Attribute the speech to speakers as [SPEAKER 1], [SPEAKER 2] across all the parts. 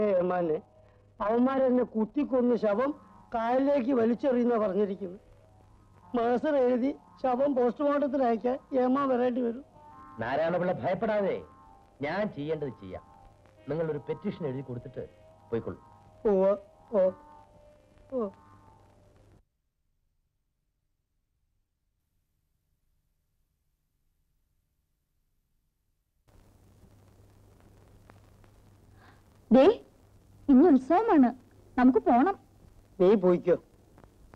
[SPEAKER 1] ഏമാനെ അവന്മാരെന്നെ കുത്തിക്കൊന്ന് ശവം കായലിലേക്ക് വലിച്ചെറിയുന്ന പറഞ്ഞിരിക്കുന്നു. മാസ്റ്റർ എഴുതി ശവം പോസ്റ്റ്മോർട്ടത്തിന് അയക്കാൻ ഏമാൻ വരേണ്ടി വരും.
[SPEAKER 2] നാരായണപിള്ള ഭയപ്പെടാതെ ഞാൻ ചെയ്യേണ്ടത് ചെയ്യാം. നിങ്ങളൊരു പെറ്റീഷൻ എഴുതി കൊടുത്തിട്ട് പോയിക്കൊള്ളു.
[SPEAKER 1] ഓ ഓ ഓ
[SPEAKER 3] ഇന്ന് ഉത്സവമാണ്, നമുക്ക് പോണം.
[SPEAKER 1] നീ പോയിക്കോ,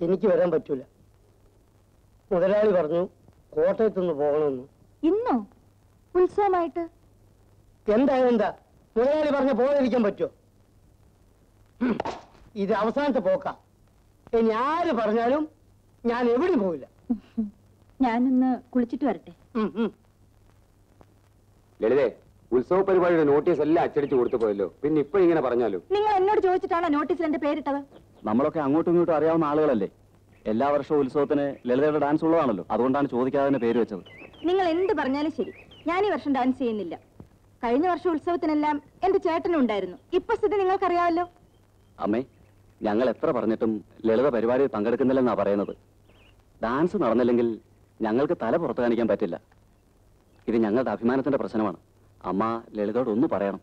[SPEAKER 1] എനിക്ക് വരാൻ പറ്റൂല. മുതലാളി പറഞ്ഞു കോട്ടയത്തുനിന്ന് പോകണമെന്ന്.
[SPEAKER 3] ഇന്നോ ഉത്സവമായിട്ട്?
[SPEAKER 1] എന്താ മുതലാളി പറഞ്ഞ പോകാതിരിക്കാൻ പറ്റുമോ? ഇത് അവസാനത്തെ പോക്കാ. ഇനി ആര് പറഞ്ഞാലും ഞാൻ എവിടെയും പോവില്ല.
[SPEAKER 3] ഞാനൊന്ന് കുളിച്ചിട്ട് വരട്ടെ.
[SPEAKER 4] ലളിതേ, ഉത്സവ പരിപാടിയുടെ നോട്ടീസ് എല്ലാം അച്ചടിച്ചു കൊടുത്തു പോയല്ലോ, പിന്നെ ഇപ്പൊ ഇങ്ങനെ പറഞ്ഞാലോ?
[SPEAKER 3] നിങ്ങൾ എന്നോട് ചോദിച്ചിട്ടാണോ നോട്ടീസിൽ എന്റെ പേരിട്ടത്?
[SPEAKER 4] നമ്മളൊക്കെ അങ്ങോട്ടും ഇങ്ങോട്ടും അറിയാവുന്ന ആളുകളല്ലേ. എല്ലാ വർഷവും ഉത്സവത്തിന് ലളിതയുടെ ഡാൻസ് ഉള്ളതാണല്ലോ, അതുകൊണ്ടാണ് ചോദിക്കാതെ പേര് വെച്ചത്.
[SPEAKER 3] നിങ്ങൾ എന്ത് പറഞ്ഞാലും ശരി, ഞാൻ ഈ വർഷം ഡാൻസ് ചെയ്യുന്നില്ല. കഴിഞ്ഞ വർഷം ഉത്സവത്തിനെല്ലാം എന്റെ ചേട്ടനും ഉണ്ടായിരുന്നു. ഇപ്പൊ സ്ഥിതി നിങ്ങൾക്കറിയാമല്ലോ.
[SPEAKER 4] അമ്മേ, ഞങ്ങൾ എത്ര പറഞ്ഞിട്ടും ലളിത പരിപാടിയിൽ പങ്കെടുക്കുന്നില്ലെന്നാ പറയുന്നത്. ഡാൻസ് നടന്നില്ലെങ്കിൽ ഞങ്ങൾക്ക് തല പുറത്തു കാണിക്കാൻ പറ്റില്ല. ഇത് ഞങ്ങളുടെ അഭിമാനത്തിന്റെ പ്രശ്നമാണ്. അമ്മ ലളിതയോട് ഒന്ന് പറയണം.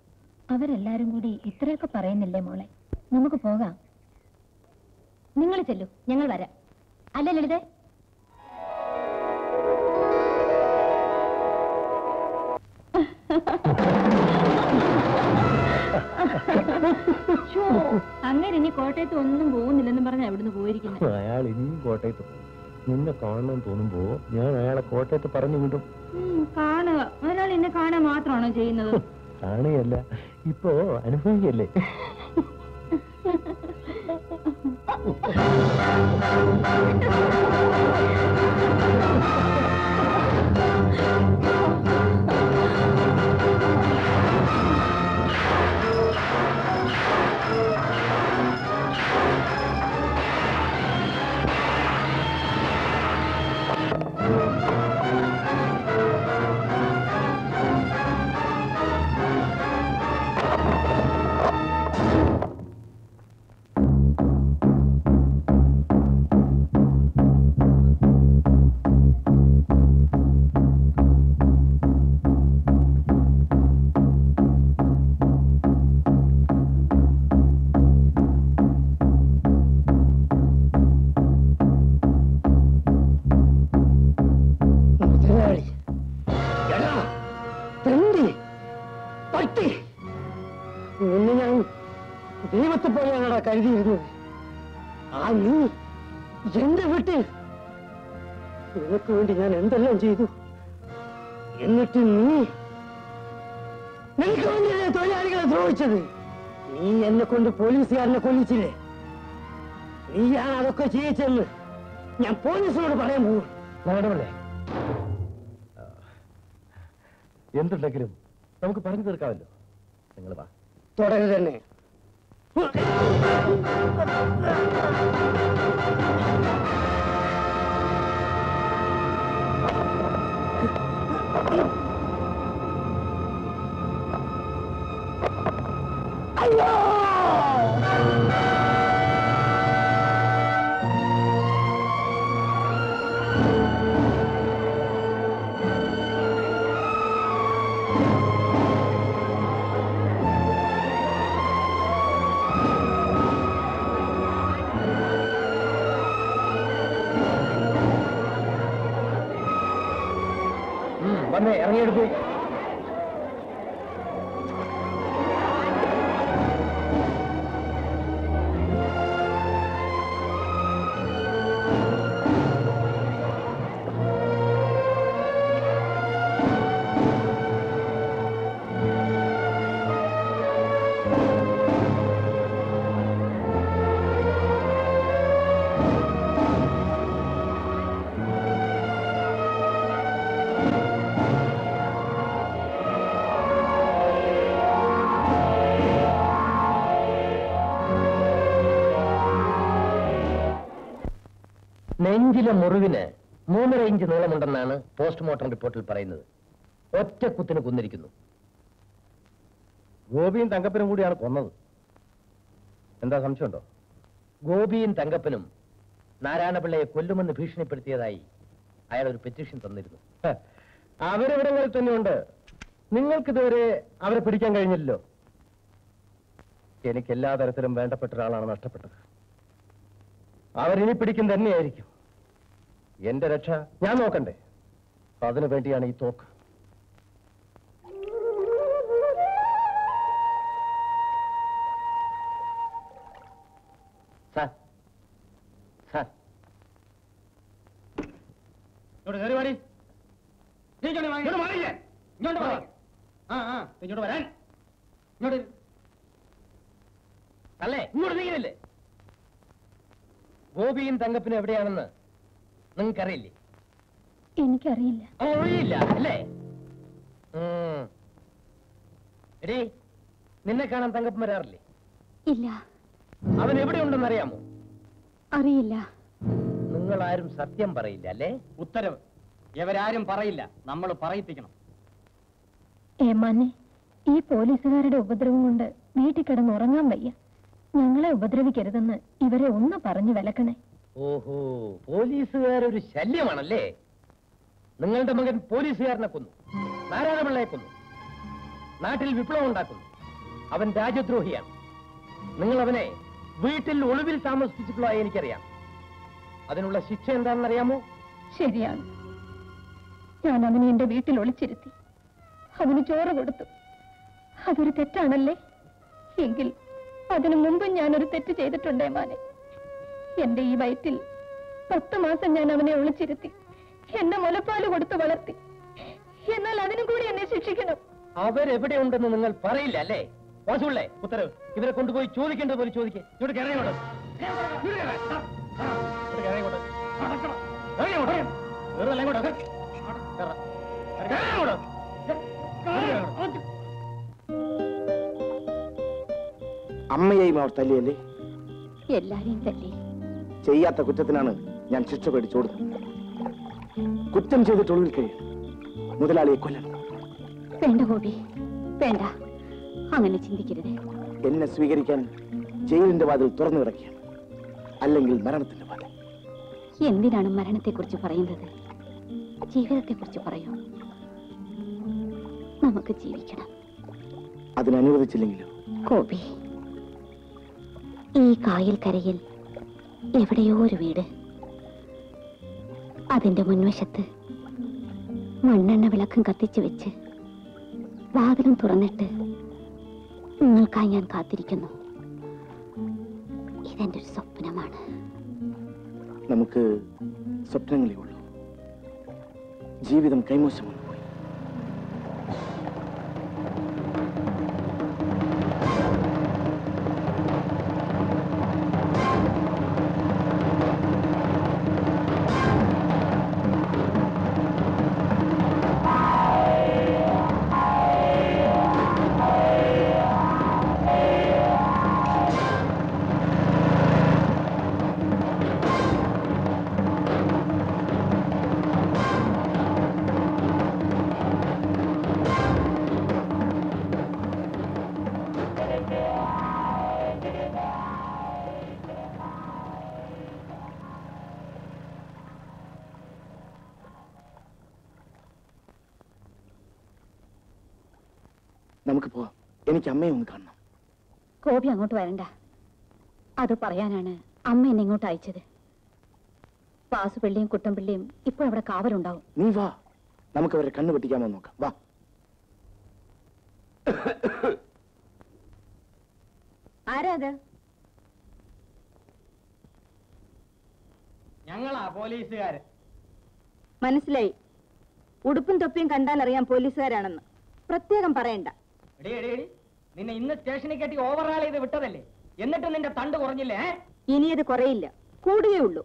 [SPEAKER 3] അവരെല്ലാരും കൂടി ഇത്രയൊക്കെ പറയുന്നില്ലേ മോളെ? നമുക്ക് പോകാം. നിങ്ങൾ ചെല്ലു, ഞങ്ങൾ വരാം. അല്ല ലളിതേ? അങ്ങനെ ഇനി കോട്ടയത്ത് ഒന്നും പോകുന്നില്ലെന്ന് പറഞ്ഞാ എവിടുന്ന് പോയിരിക്കുന്നത്?
[SPEAKER 2] അയാൾ ഇനിയും കോട്ടയത്ത് പോകും. നിന്നെ കാണണമെന്ന് തോന്നുമ്പോ ഞാൻ അയാളെ കോട്ടയത്ത് പറഞ്ഞു വിടും.
[SPEAKER 3] കാണുക, ഒരാൾ എന്നെ കാണാൻ മാത്രമാണോ ചെയ്യുന്നത്?
[SPEAKER 2] കാണുകയല്ല, ഇപ്പോ അനുഭവിക്കല്ലേ.
[SPEAKER 1] ദൈവത്തെ പോലെയാണ് കരുതിയിരുന്നത്. ആ നീ എന്റെ വീട്ടിൽ നിനക്ക് വേണ്ടി ഞാൻ എന്തെല്ലാം ചെയ്തു. എന്നിട്ട് നിനക്ക് വേണ്ടിയല്ലേ തൊഴിലാളികളെ ദ്രോഹിച്ചത്? നീ എന്നെ കൊണ്ട് പോലീസുകാരനെ കൊല്ലിച്ചില്ലേ? നീയാണ് അതൊക്കെ ചെയ്യിച്ചെന്ന് ഞാൻ പോലീസിനോട് പറയാൻ പോകും.
[SPEAKER 2] വേണമല്ലേ? എന്തുണ്ടെങ്കിലും നമുക്ക് പറഞ്ഞു തീർക്കാമല്ലോ. നിങ്ങൾ വാ.
[SPEAKER 1] തുടരുത് തന്നെ. അയ്യോ!
[SPEAKER 2] വന്നേ, ഇറങ്ങിയെടുക്കൂ. നെഞ്ചിലെ മുറിവിന് 3.5 ഇഞ്ച് നീളമുണ്ടെന്നാണ് പോസ്റ്റ്മോർട്ടം റിപ്പോർട്ടിൽ പറയുന്നത്. ഒറ്റ കുത്തിന് കൊന്നിരിക്കുന്നു. ഗോപിയും തങ്കപ്പനും കൂടിയാണ് കൊന്നത്. എന്താ സംശയമുണ്ടോ? ഗോപിയും തങ്കപ്പനും നാരായണപിള്ളയെ കൊല്ലുമെന്ന് ഭീഷണിപ്പെടുത്തിയതായി അയാൾ ഒരു പെറ്റീഷൻ തന്നിരുന്നു.
[SPEAKER 5] അവരെവിടങ്ങളിൽ തന്നെയുണ്ട്. നിങ്ങൾക്കിതുവരെ അവരെ പിടിക്കാൻ കഴിഞ്ഞില്ലല്ലോ. എനിക്ക് എല്ലാ തരത്തിലും വേണ്ടപ്പെട്ട ഒരാളാണ് നഷ്ടപ്പെട്ടത്. അവരിനി പിടിക്കും തന്നെയായിരിക്കും. എന്റെ രക്ഷ ഞാൻ നോക്കണ്ടേ? അതിനു വേണ്ടിയാണ് ഈ തോക്ക്.
[SPEAKER 2] സാർ, സാർ,
[SPEAKER 5] ഇങ്ങോട്ട് കയറി വാടി. ഇങ്ങോട്ട് മാറിയില്ലേ? ഇങ്ങോട്ട് മാറി. ഇങ്ങോട്ട് വരാൻ. ഇങ്ങോട്ട്
[SPEAKER 2] അല്ലേ ഇങ്ങോട്ട് നീങ്ങില്ലേ? ഗോപിയും തങ്കപ്പനും എവിടെയാണെന്ന് നിങ്ങൾക്കറിയില്ലേ?
[SPEAKER 3] എനിക്കറിയില്ല.
[SPEAKER 2] അറിയില്ല അല്ലേ? എടീ, നിന്നെ കാണാൻ തങ്കപ്പൻ വരാറില്ലേ?
[SPEAKER 3] ഇല്ല.
[SPEAKER 2] അവൻ എവിടെയുണ്ടെന്ന് അറിയാമോ?
[SPEAKER 3] അറിയില്ല.
[SPEAKER 2] നിങ്ങൾ ആരും സത്യം പറയില്ല അല്ലേ?
[SPEAKER 5] ഉത്തരവ്. ഇവരാരും പറയില്ല, നമ്മൾ പറയിപ്പിക്കണം.
[SPEAKER 3] ഏമാനെ, ഈ പോലീസുകാരുടെ ഉപദ്രവം കൊണ്ട് വീട്ടിൽ കിടന്ന് ഉറങ്ങാൻ വയ്യ. ഞങ്ങളെ ഉപദ്രവിക്കരുതെന്ന് ഇവരെ ഒന്ന് പറഞ്ഞു വിലക്കണേ.
[SPEAKER 2] ഓഹോ, പോലീസുകാരൊരു ശല്യമാണല്ലേ? നിങ്ങളുടെ മകൻ പോലീസുകാരനെ കൊന്നു, നാരായണപിള്ളയെ കൊന്നു, നാട്ടിൽ വിപ്ലവം ഉണ്ടാക്കുന്നു. അവൻ രാജ്യദ്രോഹിയാണ്. നിങ്ങൾ അവനെ വീട്ടിൽ ഒളിവിൽ താമസിപ്പിച്ചിട്ടുള്ളതായി എനിക്കറിയാം. അതിനുള്ള ശിക്ഷ എന്താണെന്നറിയാമോ?
[SPEAKER 3] ശരിയാണ്. ഞാൻ അവനെ എന്റെ വീട്ടിൽ ഒളിച്ചിരുത്തി. അവന് ചോറ് കൊടുത്തു. അതൊരു തെറ്റാണല്ലേ? എങ്കിൽ അതിനു മുമ്പ് ഞാനൊരു തെറ്റ് ചെയ്തിട്ടുണ്ടേ മാനെ. എന്റെ ഈ വയറ്റിൽ 10 മാസം ഞാൻ അവനെ ഒളിച്ചിരുത്തി. എന്നെ മുലപ്പാല് കൊടുത്ത് വളർത്തി. എന്നാൽ അതിനും കൂടി എന്നെ ശിക്ഷിക്കണം.
[SPEAKER 2] അവരെവിടെയുണ്ടെന്ന് നിങ്ങൾ പറയില്ല അല്ലേ? വാസുള്ളേ, ഉത്തരവ്. ഇവരെ കൊണ്ടുപോയി ചോദിക്കേണ്ടത് പോലെ ചോദിക്കേ. ഇങ്ങോട്ട് കയറിയോട്ട്.
[SPEAKER 6] അമ്മയെയും അവർ തല്ലിയല്ലേ?
[SPEAKER 3] എല്ലാരെയും തല്ലി.
[SPEAKER 6] ചെയ്യാത്ത കുറ്റത്തിനാണ് ഞാൻ ശിക്ഷ പേടിച്ചു കൊടുത്തത്. കുറ്റം ചെയ്തിട്ട് ഒളിവിൽ കഴിയും. മുതലാളിയെ കൊല്ലണം.
[SPEAKER 3] വേണ്ട ഗോപി, വേണ്ട. അങ്ങനെ ചിന്തിക്കരുത്.
[SPEAKER 6] എന്നെ സ്വീകരിക്കാൻ ജയിലിന്റെ വാതിൽ തുറന്നു കിടക്കുക, അല്ലെങ്കിൽ മരണത്തിന്റെ വാതിൽ.
[SPEAKER 3] എന്തിനാണ് മരണത്തെക്കുറിച്ച് പറയുന്നത്? ജീവിതത്തെക്കുറിച്ച് പറയൂ. നമുക്ക് ജീവിക്കണം.
[SPEAKER 6] അതിനനുവദിച്ചില്ലെങ്കിലോ?
[SPEAKER 3] ഗോപി, ഈ കായൽ കരയിൽ എവിടെയോ ഒരു വീട്. അതിന്റെ മുൻവശത്ത് മണ്ണെണ്ണ വിളക്കും കത്തിച്ചു വെച്ച് വാതിലും തുറന്നിട്ട് നിങ്ങൾക്കായി ഞാൻ കാത്തിരിക്കുന്നു. ഇതെന്റെ ഒരു സ്വപ്നമാണ്.
[SPEAKER 6] നമുക്ക് സ്വപ്നങ്ങളേ ഉള്ളൂ. ജീവിതം കൈമോശം വന്നു പോയി. നമുക്ക് പോവാം. എനിക്ക് അമ്മയെ ഒന്ന് കാണണം.
[SPEAKER 3] ഗോപി അങ്ങോട്ട് വരണ്ട. അത് പറയാനാണ് അമ്മ എന്നെ ഇങ്ങോട്ട് അയച്ചത്. പാസുപിള്ളിയും കുട്ടൻപിള്ളിയും ഇപ്പൊ അവിടെ കാവലുണ്ടാവും.
[SPEAKER 6] നീ വാ, നമുക്ക് അവരെ കണ്ണു വെട്ടിക്കാമോ നോക്കാം. വാ.
[SPEAKER 3] ആരാത്?
[SPEAKER 5] ഞങ്ങളാ പോലീസുകാര്.
[SPEAKER 7] മനസ്സിലായി. ഉടുപ്പും തൊപ്പിയും കണ്ടാൽ അറിയാം പോലീസുകാരാണെന്ന്. പ്രത്യേകം പറയണ്ട.
[SPEAKER 5] എടി എടി എടി, നിന്നെ ഇന്ന് സ്റ്റേഷനിൽ കെട്ടി ഓവറാൾ ചെയ്ത് വിട്ടതല്ലേ? എന്നിട്ട് നിന്റെ തണ്ട് കുറഞ്ഞില്ലേ?
[SPEAKER 7] ഇനിയത് കുറയില്ല, കൂടുകയേ ഉള്ളൂ.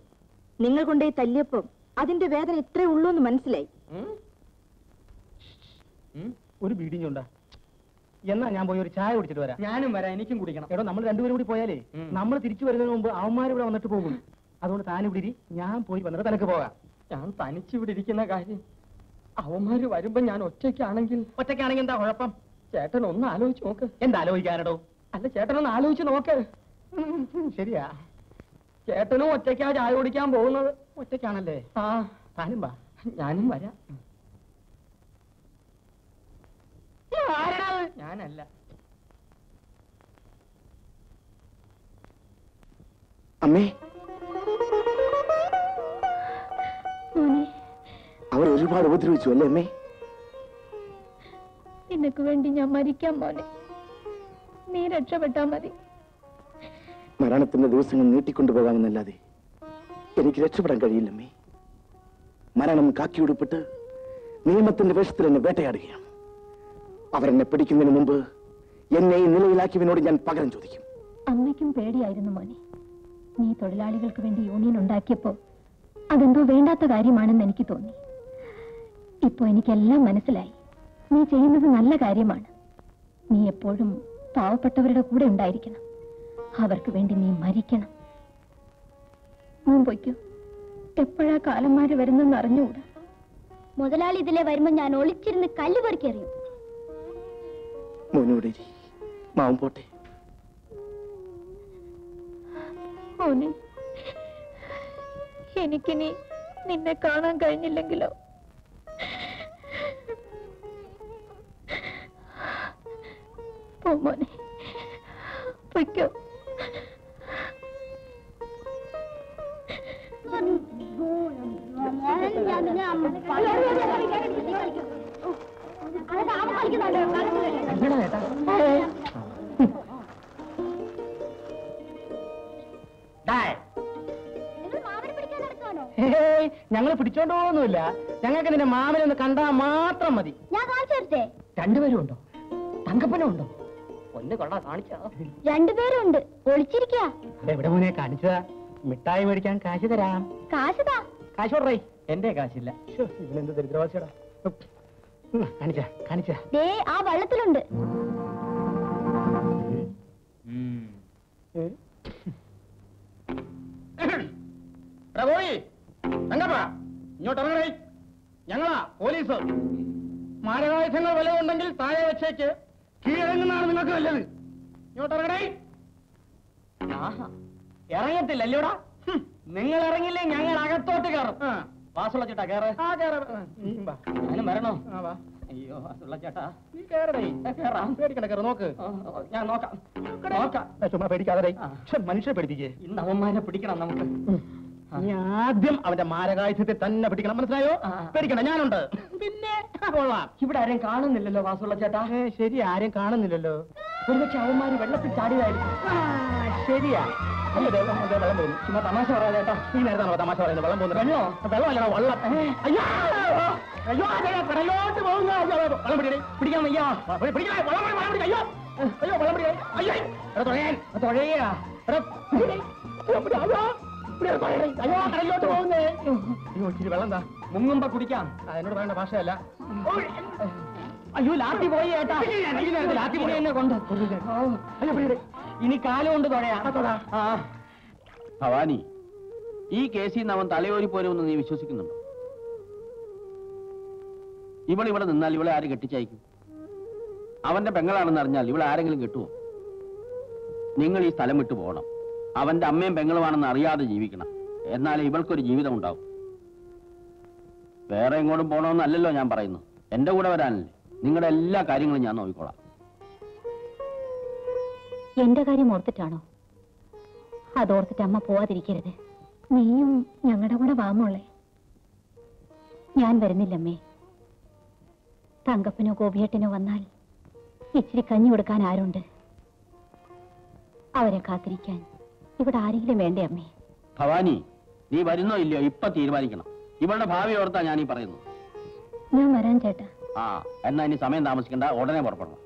[SPEAKER 7] നിങ്ങൾ കൊണ്ടേ തല്ലിയപ്പം അതിന്റെ വേദന ഇത്രേ ഉള്ളൂ എന്ന് മനസ്സിലായി.
[SPEAKER 5] ഒരു ബീഡിഞ്ഞുണ്ടാ. എന്നാ ഞാൻ പോയി ഒരു ചായ കുടിച്ചിട്ട് വരാം. ഞാനും വരാം, എനിക്കും കുടിക്കണം. എടോ, നമ്മൾ രണ്ടുപേരും കൂടി പോയാലേ നമ്മൾ തിരിച്ചു വരുന്നതിന് മുമ്പ് അവന്മാരിവിടെ വന്നിട്ട് പോകും. അതുകൊണ്ട് താനിവിടെ ഇരി, ഞാൻ പോയി വന്നിട്ട് തനക്ക് പോകാം. ഞാൻ തനിച്ചിവിടെ ഇരിക്കുന്ന കാര്യം അവന്മാര് വരുമ്പോ ഞാൻ ഒറ്റയ്ക്കാണെങ്കിൽ എന്താ കുഴപ്പം? ചേട്ടൻ ഒന്ന് ആലോചിച്ച് നോക്ക്. എന്താ ആലോചിക്കാനടോ? അല്ല, ചേട്ടനൊന്ന് ആലോചിച്ച് നോക്ക്. ശരിയാ. ചേട്ടനും ഒറ്റയ്ക്കാ ചായ കുടിക്കാൻ പോകുന്നത്? ഒറ്റയ്ക്കാണല്ലേ? ആ, താനും വാ, ഞാനും വരാം. ആരാണത്? ഞാനല്ല.
[SPEAKER 6] അമ്മേ,
[SPEAKER 3] മോനെ,
[SPEAKER 6] അവർ ഒരുപാട് ഉപദ്രവിച്ചു അല്ലേ അമ്മേ?
[SPEAKER 3] നിനക്ക് വേണ്ടി ഞാൻ മരിക്കാൻ മോനെ. നീ രക്ഷപ്പെട്ടാ മതി.
[SPEAKER 6] മരണത്തിന്റെ ദിവസങ്ങൾ നീട്ടിക്കൊണ്ടുപോകാമെന്നല്ലാതെ എനിക്ക് രക്ഷപ്പെടാൻ കഴിയില്ലമ്മേ. മരണം കാക്കിയുടുപ്പിട്ട് നിയമത്തിന്റെ വേഷത്തിൽ എന്നെ വേട്ടയാടുകയാണ്. അവരെന്നെ പിടിക്കുന്നതിന് മുമ്പ് എന്നെ ഈ നിലയിലാക്കിയവനോട് ഞാൻ പകരം ചോദിക്കും.
[SPEAKER 3] അമ്മയ്ക്കും പേടിയായിരുന്നു മോനെ. നീ തൊഴിലാളികൾക്ക് വേണ്ടി യൂണിയൻ ഉണ്ടാക്കിയപ്പോ അതെന്തോ വേണ്ടാത്ത കാര്യമാണെന്ന് എനിക്ക് തോന്നി. ഇപ്പോ എനിക്കെല്ലാം മനസ്സിലായി. നീ ചെയ്യുന്നത് നല്ല കാര്യമാണ്. നീ എപ്പോഴും പാവപ്പെട്ടവരുടെ കൂടെ ഉണ്ടായിരിക്കണം. അവർക്ക് വേണ്ടി നീ മരിക്കണം. മോൻ പൊയ്ക്കോ. എപ്പോഴാ കാലന്മാര് വരുന്നെന്ന് അറിഞ്ഞുകൂടാ.
[SPEAKER 8] മുതലാളി ഇതിലെ വരുമ്പോ ഞാൻ ഒളിച്ചിരുന്ന് കല്ല് പറിക്കെറിയും.
[SPEAKER 6] മോനോടെ മാവും പോട്ടെ.
[SPEAKER 3] മോനെ, എനിക്കിനി നിന്നെ കാണാൻ കഴിഞ്ഞില്ലെങ്കിലോ? പോ മോനെ, പൊയ്ക്കോ.
[SPEAKER 5] ഞങ്ങൾ പിടിച്ചോണ്ട് പോകുന്നില്ല. ഞങ്ങൾക്ക് നിന്റെ മാമനെ ഒന്ന് കണ്ടാ മാത്രം മതി.
[SPEAKER 8] ഞാൻ കാണിച്ചു തരട്ടെ?
[SPEAKER 5] രണ്ടുപേരും ഉണ്ടോ? തങ്കപ്പനും ഉണ്ടോ? ഒന്ന് കൊള്ളാ, കാണിച്ചോ?
[SPEAKER 8] രണ്ടുപേരും ഉണ്ട്, ഒളിച്ചിരിക്ക.
[SPEAKER 5] എവിടെ മോനെ കാണിച്ചതാ? മിഠായി മേടിക്കാൻ കാശ് തരാം.
[SPEAKER 8] കാശുതാ.
[SPEAKER 5] കാശ് കൊറേ. എന്റെ കാശില്ല. ഇവനെന്ത് ദരിദ്രവാസിയടാ. കാണിച്ച കാണിച്ച.
[SPEAKER 8] ദേ ആ വെള്ളത്തിലുണ്ട്.
[SPEAKER 5] ഇങ്ങോട്ട് ഇറങ്ങണേ. ഞങ്ങളാ പോലീസ്. മാരകായുധങ്ങൾ വല്ലതുണ്ടെങ്കിൽ താഴെ വെച്ചേക്ക്. കീഴടങ്ങുന്നതാണ് നിങ്ങൾക്ക് നല്ലത്. ഇങ്ങോട്ട് ഇറങ്ങണേ. ഇറങ്ങത്തില്ലല്ലോടാ. നിങ്ങൾ ഇറങ്ങില്ലേ ഞങ്ങൾ അകത്തോട്ട് കയറും. വാസുള്ള ചേട്ടാ കേറ്. ഞാനും വരണോ? അയ്യോ വാസുള്ള ചേട്ടാ, നീ കേറടേ. കേറാം. പേടിക്കണ്ട, കേറ്. നോക്ക്, ഞാൻ നോക്കാം. നോക്കാം. ചുമ്മാ പേടിക്കാതെ. മനുഷ്യരെ പേടിപ്പിക്കേ. ഇന്ന് അവന്മാരെ പിടിക്കണം നമുക്ക്. നീ ആദ്യം അവന്റെ മാരകായുധത്തെ തന്നെ പിടിക്കണം, മനസ്സിലായോ? പേടിക്കണ്ട, ഞാനുണ്ട്. പിന്നെ കൊള്ളാം. ഇവിടെ ആരെയും കാണുന്നില്ലല്ലോ വാസുള്ള ചേട്ടാ. ശരി, ആരെയും കാണുന്നില്ലല്ലോ. ഒരുപക്ഷെ അവന്മാര് വെള്ളത്തിൽ ചാടിയതായിരിക്കും. ശരിയാ. വെള്ളം പോകുന്നു. ചുമ്മാ തമാശ പറയാ ചേട്ടാ. ഈ നേരത്താണോ തമാശ പറയുന്നത്? വെള്ളം പോകുന്നു. വെള്ളോ? വെള്ളമല്ലടാ, വെള്ളം. അയ്യോ അയ്യോ, കടലോട്ട് പോകുന്ന വെള്ളം പിടിക്കണേ. പിടിക്കാൻ വയ്യ. പിടിക്കണേ, വെള്ളം പിടി. അയ്യോ അയ്യോ, വെള്ളം പിടിക്കണേ. അയ്യോ തുഴയാൻ തുഴയാ. അയ്യോ കടലിലോട്ട് പോകുന്നേ. അയ്യോ ഇച്ചിരി വെള്ളം എന്താ? മുങ്ങുമ്പോ കുടിക്കാം. എന്നോട് പറയേണ്ട ഭാഷയല്ല. അയ്യോ ലാത്തി പോയി ചേട്ടാ. ലാത്തി പോയി എന്നെ കൊണ്ട്. ഇനി കാലം കൊണ്ട് തുഴയാ.
[SPEAKER 9] ഭവാനി, ഈ കേസിൽ നിന്ന് അവൻ തലയോരി പോരുമെന്ന് നീ വിശ്വസിക്കുന്നുണ്ടോ? ഇവിടെ നിന്നാൽ ഇവളെ ആര് കെട്ടിച്ചയക്കും? അവന്റെ പെങ്ങളാണെന്ന് അറിഞ്ഞാൽ ഇവളെ ആരെങ്കിലും കെട്ടുവോ? നിങ്ങൾ ഈ സ്ഥലം വിട്ടു പോകണം. അവന്റെ അമ്മയും പെങ്ങളുമാണെന്ന് അറിയാതെ ജീവിക്കണം. എന്നാലേ ഇവൾക്കൊരു ജീവിതം ഉണ്ടാവും. വേറെ എങ്ങോട്ടും പോകണമെന്നല്ലല്ലോ ഞാൻ പറയുന്നു. എന്റെ കൂടെ വരാനല്ലേ. നിങ്ങളുടെ എല്ലാ കാര്യങ്ങളും ഞാൻ നോക്കിക്കോളാം.
[SPEAKER 3] എന്റെ കാര്യം ഓർത്തിട്ടാണോ? അതോർത്തിട്ട് അമ്മ പോവാതിരിക്കരുത്. നീയും ഞങ്ങളുടെ കൂടെ വാമോളെ. ഞാൻ വരുന്നില്ലമ്മേ. തങ്കപ്പനോ ഗോപിയേട്ടനോ വന്നാൽ ഇച്ചിരി കഞ്ഞി കൊടുക്കാൻ ആരുണ്ട്? അവരെ കാത്തിരിക്കാൻ ഇവിടെ ആരെങ്കിലും വേണ്ടേ അമ്മേ?
[SPEAKER 9] ഭവാനി, നീ വരുന്നോ ഇല്ലയോ ഇപ്പൊ തീരുമാനിക്കണം. ഇവളുടെ ഭാവി ഓർത്താ ഞാൻ ഈ പറയുന്നു.
[SPEAKER 3] ഞാൻ വരാൻ ചേട്ടാ.
[SPEAKER 9] എന്നാ ഇനി സമയം താമസിക്കണ്ട, ഉടനെ പുറപ്പെടണം.